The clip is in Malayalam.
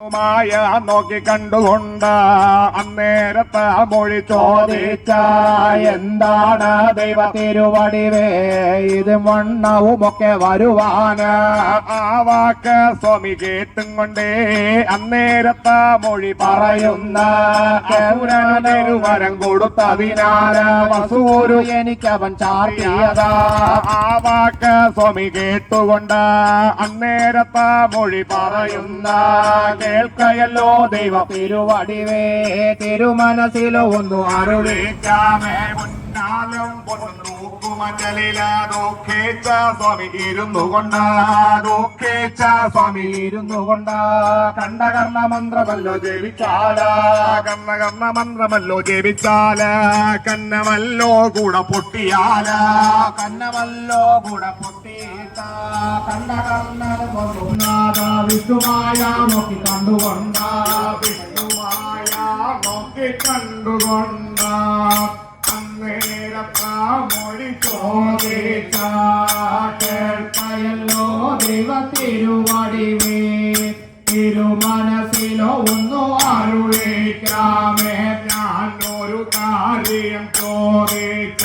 മായ നോക്കി കണ്ടുകൊണ്ട് അന്നേരത്ത് മൊഴി ചോദിച്ച എന്താണ് ദൈവ തിരുവടിവേ ഇത് വണ്ണവുമൊക്കെ വരുവാന് ആ വാക്ക് സ്വാമി കേട്ടും കൊണ്ടേ അന്നേരത്ത് മൊഴി പറയുന്ന തിരുവരം കൊടുത്തതിനാല് വസൂരു എനിക്കവൻ ചാർത്തിയതാ ആ വാക്ക് സ്വാമി കേട്ടുകൊണ്ട് അന്നേരത്ത് മൊഴി പറയുന്ന കേൾക്കയല്ലോ ദൈവ തിരുവടിവേ തിരുമനസിലോ ഒന്നു അരുളിക്കാമേ മുന്നാലും നോക്കുമഞ്ചലില ദുഃഖിച്ച സ്വാമി ഇരുന്നു കൊണ്ട് ദുഃഖിച്ച സ്വാമി ഇരുന്നു കൊണ്ട് കണ്ടകർണ മന്ത്രമല്ലോ ജപിച്ചാല കർണകർണ മന്ത്രമല്ലോ ജപിച്ചാല കന്നമല്ലോ കൂടെ പൊട്ടിയാല കന്നമല്ലോ കൂടെ പൊട്ടിയിട്ട കണ്ടകർണ വിഷ്ണുമായ നോക്കി കണ്ടുകൊണ്ട വിഷ്ണുമായ നോക്കി കണ്ടുകൊണ്ട അന്നേരത്താ മൊഴി ചോദിച്ച കേൾക്കയല്ലോ ദൈവ തിരുവടിവേ തിരുമനസിലോ ഒന്നു അരുളിക്കാമേ ഞാൻ ഒരു കാര്യം ചോദിച്ച